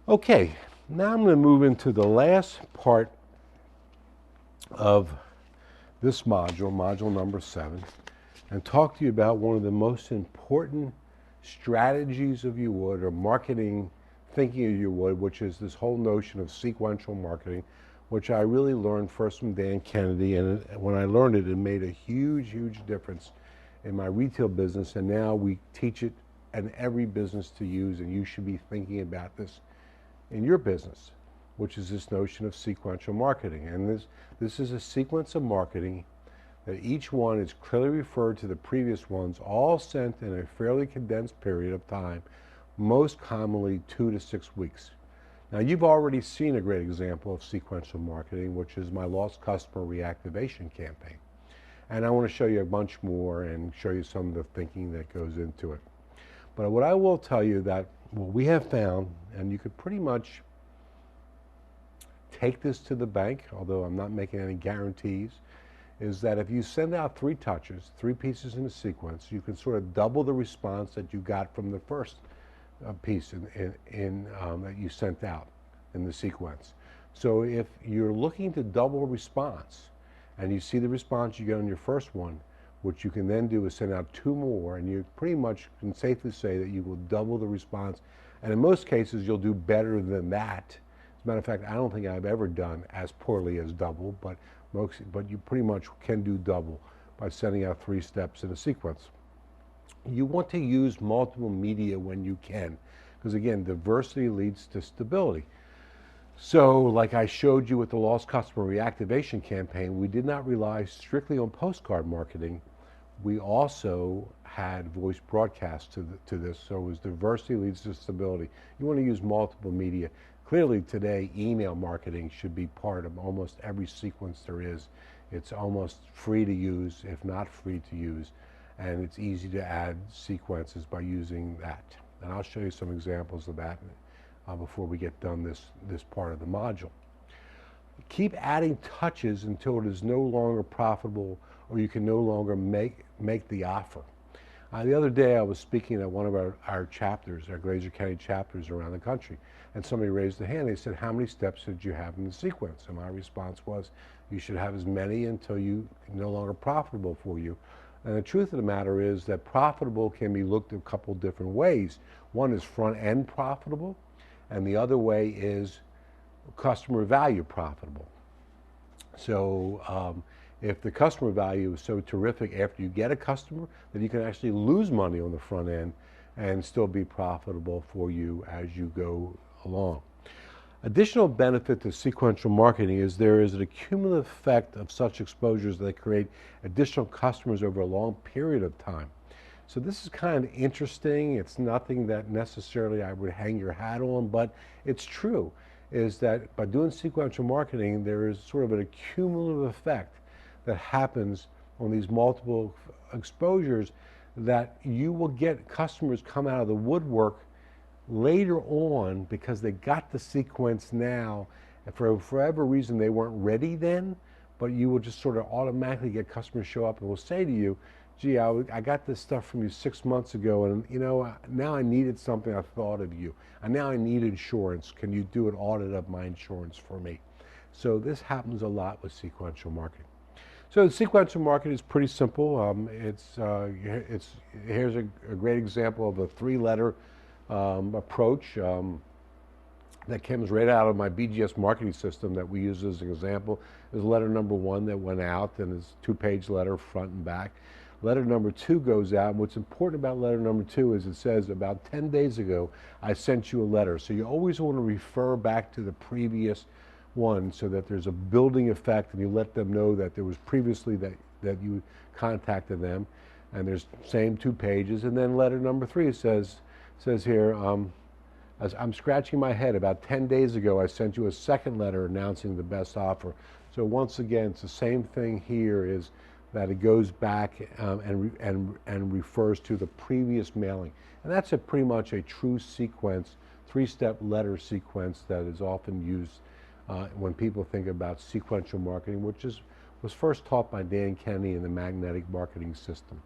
Okay, now I'm going to move into the last part of this module, module number 7, and talk to you about one of the most important strategies of your wood or marketing thinking of your wood, which is this whole notion of sequential marketing, which I really learned first from Dan Kennedy. And when I learned it, it made a huge, huge difference in my retail business. And now we teach it in every business to use, and you should be thinking about this in your business, which is this notion of sequential marketing. And this is a sequence of marketing that each one is clearly referred to the previous ones, all sent in a fairly condensed period of time, most commonly 2 to 6 weeks. Now, you've already seen a great example of sequential marketing, which is my lost customer reactivation campaign. And I want to show you a bunch more and show you some of the thinking that goes into it. But what I will tell you that what we have found, and you could pretty much take this to the bank, although I'm not making any guarantees, is that if you send out 3 touches, 3 pieces in a sequence, you can sort of double the response that you got from the first piece that you sent out in the sequence. So if you're looking to double response and you see the response you get on your first one, what you can then do is send out 2 more, and you pretty much can safely say that you will double the response. And in most cases, you'll do better than that. As a matter of fact, I don't think I've ever done as poorly as double, but you pretty much can do double by sending out 3 steps in a sequence. You want to use multiple media when you can, because again, diversity leads to stability. So like I showed you with the lost customer reactivation campaign, we did not rely strictly on postcard marketing. We also had voice broadcast to this, so it was diversity leads to stability. You want to use multiple media. Clearly today, email marketing should be part of almost every sequence there is. It's almost free to use, if not free to use, and it's easy to add sequences by using that. And I'll show you some examples of that before we get done this part of the module. Keep adding touches until it is no longer profitable or you can no longer make the offer. The other day I was speaking at one of our chapters, our Glacier County chapters around the country, and somebody raised their hand. They said, how many steps did you have in the sequence? And my response was, you should have as many until you no longer profitable for you. And the truth of the matter is that profitable can be looked at a couple different ways. One is front end profitable, and the other way is customer value profitable. So if the customer value is so terrific after you get a customer, then you can actually lose money on the front end and still be profitable for you as you go along. Additional benefit to sequential marketing is there is an cumulative effect of such exposures that create additional customers over a long period of time. So this is kind of interesting. It's nothing that necessarily I would hang your hat on, but it's true, is that by doing sequential marketing, there is sort of an cumulative effect that happens on these multiple exposures that you will get customers come out of the woodwork later on because they got the sequence now, and for whatever reason they weren't ready then, but you will just sort of automatically get customers show up and will say to you, gee, I got this stuff from you 6 months ago, and you know, now I needed something, I thought of you. And now I need insurance. Can you do an audit of my insurance for me? So this happens a lot with sequential marketing. So the sequential marketing is pretty simple. Here's a great example of a 3-letter approach that comes right out of my BGS marketing system that we use as an example. Is letter number 1 that went out, and it's a 2-page letter, front and back. Letter number 2 goes out, and what's important about letter number 2 is it says, about 10 days ago, I sent you a letter. So you always want to refer back to the previous one so that there's a building effect, and you let them know that there was previously that you contacted them, and there's same 2 pages. And then letter number 3 says here, as I'm scratching my head, about 10 days ago, I sent you a second letter announcing the best offer. So once again, it's the same thing here, is that it goes back and refers to the previous mailing. And that's pretty much a true sequence, 3-step letter sequence that is often used when people think about sequential marketing, which was first taught by Dan Kennedy in the magnetic marketing system.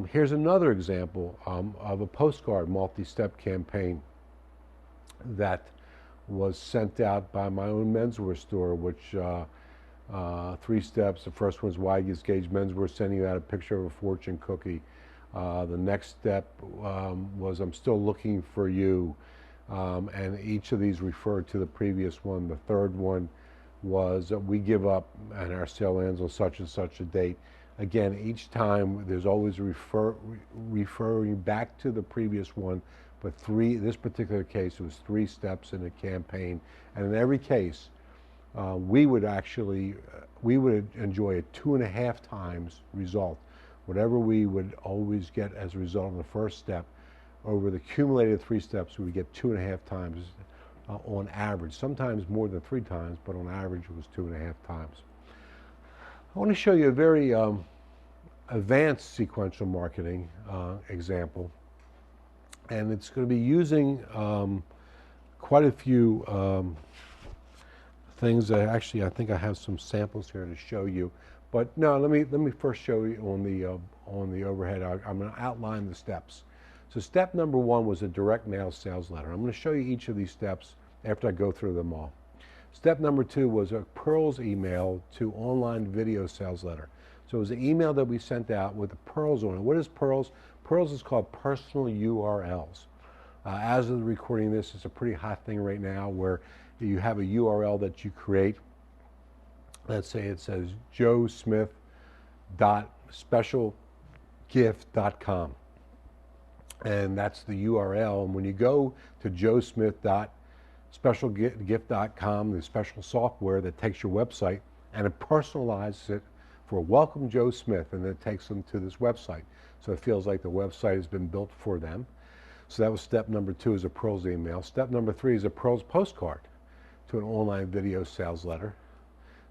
Here's another example of a postcard multi-step campaign that was sent out by my own menswear store, which 3 steps. The first one is Waggy's Gauge Menswear, sending you out a picture of a fortune cookie. The next step was I'm still looking for you, and each of these referred to the previous one. The third one was we give up and our sale ends on such and such a date. Again, each time there's always referring back to the previous one, but this particular case, it was 3 steps in a campaign, and in every case, we would enjoy a 2.5 times result. Whatever we would always get as a result of the first step, over the cumulated 3 steps, we would get 2.5 times on average. Sometimes more than 3 times, but on average it was 2.5 times. I want to show you a very advanced sequential marketing example, and it's going to be using quite a few things that actually I think I have some samples here to show you. But no, let me first show you on the overhead. I'm going to outline the steps. So step number 1 was a direct mail sales letter. I'm going to show you each of these steps after I go through them all. Step number 2 was a Pearls email to online video sales letter. So it was an email that we sent out with the Pearls on it. What is Pearls? Pearls is called personal URLs. As of the recording of this, it's a pretty hot thing right now where you have a URL that you create. Let's say it says joesmith.specialgift.com. And that's the URL. And when you go to joesmith.specialgift.com, the special software that takes your website and it personalizes it for Welcome Joe Smith, and then it takes them to this website. So it feels like the website has been built for them. So that was step number 2, is a Pearls email. Step number 3 is a Pearls postcard to an online video sales letter.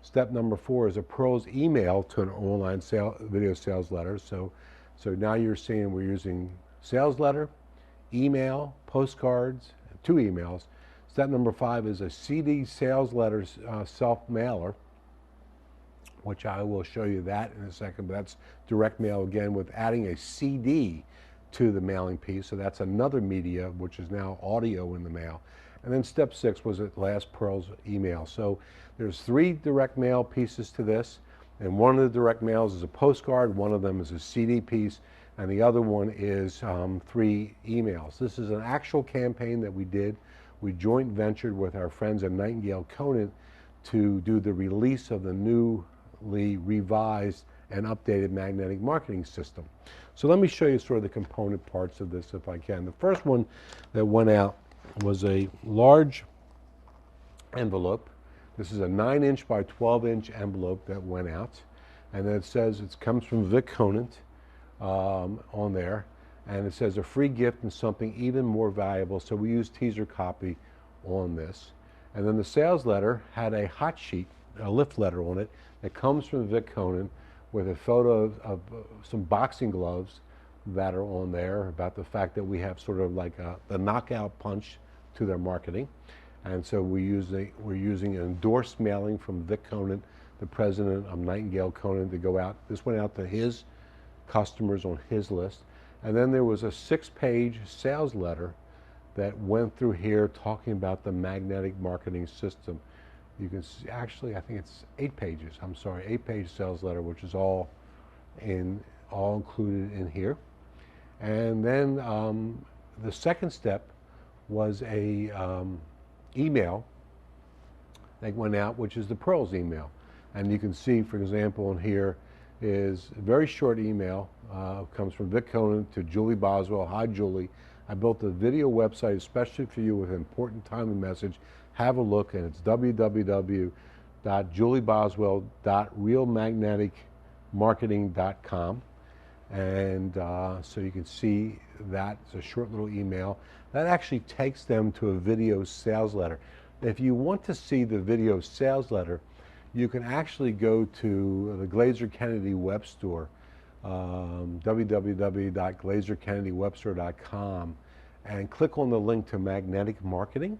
Step number 4 is a Pearls email to an online video sales letter. So now you're seeing we're using sales letter, email, postcards, 2 emails. Step number 5 is a CD sales letter self-mailer, which I will show you that in a second, but that's direct mail again with adding a CD to the mailing piece. So that's another media, which is now audio in the mail. And then step 6 was at last Pearls email. So there's 3 direct mail pieces to this, and one of the direct mails is a postcard, one of them is a CD piece, and the other one is 3 emails. This is an actual campaign that we did. We joint ventured with our friends at Nightingale Conant to do the release of the newly revised and updated magnetic marketing system. So let me show you sort of the component parts of this if I can. The first one that went out was a large envelope. This is a 9-inch by 12-inch envelope that went out, and then it says it comes from Vic Conant on there, and it says a free gift and something even more valuable. So we used teaser copy on this, and then the sales letter had a hot sheet, a lift letter on it that comes from Vic Conant with a photo of some boxing gloves that are on there about the fact that we have sort of like the knockout punch to their marketing. And so we're using an endorsed mailing from Vic Conant, the president of Nightingale Conant, to go out. This went out to his customers on his list. And then there was a 6-page sales letter that went through here talking about the magnetic marketing system. You can see, actually, I think it's 8 pages. I'm sorry, 8-page sales letter, which is all included in here. And then the second step was a email that went out, which is the Pearls email. And you can see, for example, in here is a very short email. Comes from Vic Conant to Julie Boswell. Hi, Julie. I built a video website especially for you with an important timely message. Have a look, and it's www.julieboswell.realmagneticmarketing.com. And so you can see that it's a short little email. That actually takes them to a video sales letter. If you want to see the video sales letter, you can actually go to the Glazer Kennedy web store, www.glazerkennedywebstore.com, and click on the link to magnetic marketing,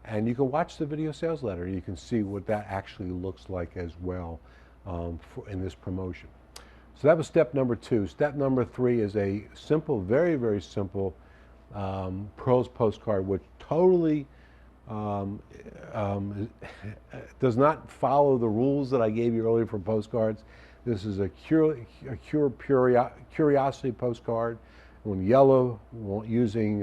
and you can watch the video sales letter. You can see what that actually looks like as well in this promotion. So that was step number 2. Step number 3 is a simple, very, very simple Pearls postcard, which totally um, does not follow the rules that I gave you earlier for postcards. This is a curiosity postcard. In yellow, using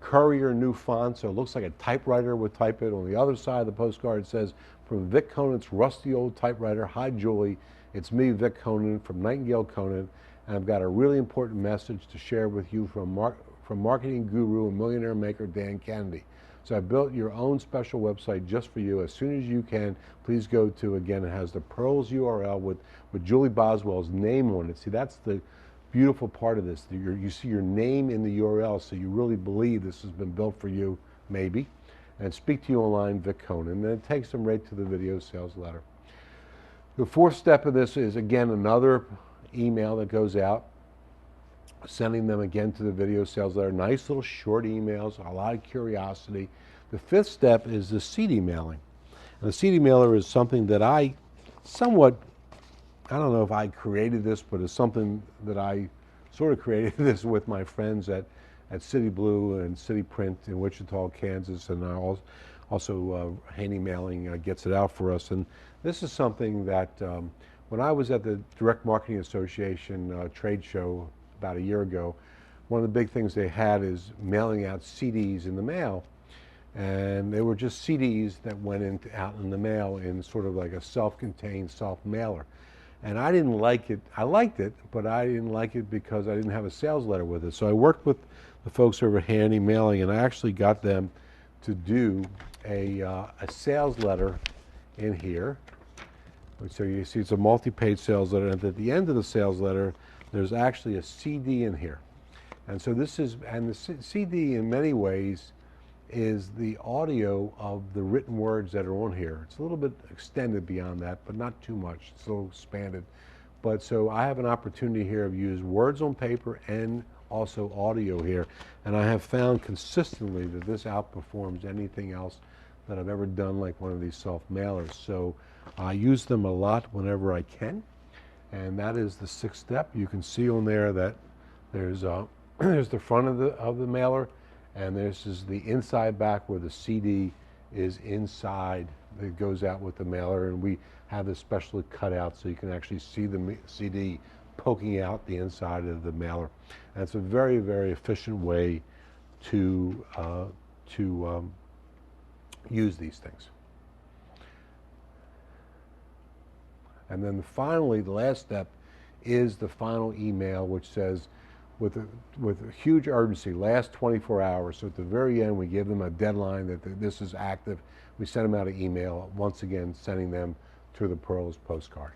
Courier new font, so it looks like a typewriter would type it. On the other side of the postcard, it says, "From Vic Conant's rusty old typewriter, hi Julie, it's me, Vic Conant, from Nightingale Conant, and I've got a really important message to share with you from marketing guru and millionaire maker Dan Kennedy. So I built your own special website just for you. As soon as you can, please go to," again, it has the Pearls URL with Julie Boswell's name on it. See, that's the beautiful part of this. You see your name in the URL, so you really believe this has been built for you, maybe. And speak to you online, Vic Conant. And then it takes them right to the video sales letter. The fourth step of this is, again, another email that goes out, sending them again to the video sales letter. Nice little short emails, a lot of curiosity. The fifth step is the CD mailing. And the CD mailer is something that I don't know if I created this, but it's something that I sort of created this with my friends at City Blue and City Print in Wichita, Kansas, and also Haney Mailing gets it out for us. And this is something that when I was at the Direct Marketing Association trade show about a year ago, one of the big things they had is mailing out CDs in the mail. And they were just CDs that went out in the mail in sort of like a self-contained self-mailer. And I didn't like it. I liked it, but I didn't like it because I didn't have a sales letter with it. So I worked with the folks over at Haney Mailing, and I actually got them to do a sales letter in here. So you see it's a multi-page sales letter, and at the end of the sales letter, there's actually a CD in here. And so this is, and the CD in many ways is the audio of the written words that are on here. It's a little bit extended beyond that, but not too much. It's a little expanded. But so I have an opportunity here to use words on paper and also audio here. And I have found consistently that this outperforms anything else that I've ever done, like one of these self-mailers. So I use them a lot whenever I can. And that is the sixth step. You can see on there that there's there's the front of the mailer, and this is the inside back where the CD is inside. It goes out with the mailer, and we have this specially cut out so you can actually see the CD poking out the inside of the mailer. And it's a very, very efficient way to use these things. And then finally, the last step is the final email, which says, with a huge urgency, last 24 hours. So at the very end, we give them a deadline that this is active. We send them out an email, once again, sending them to the Pearls postcard.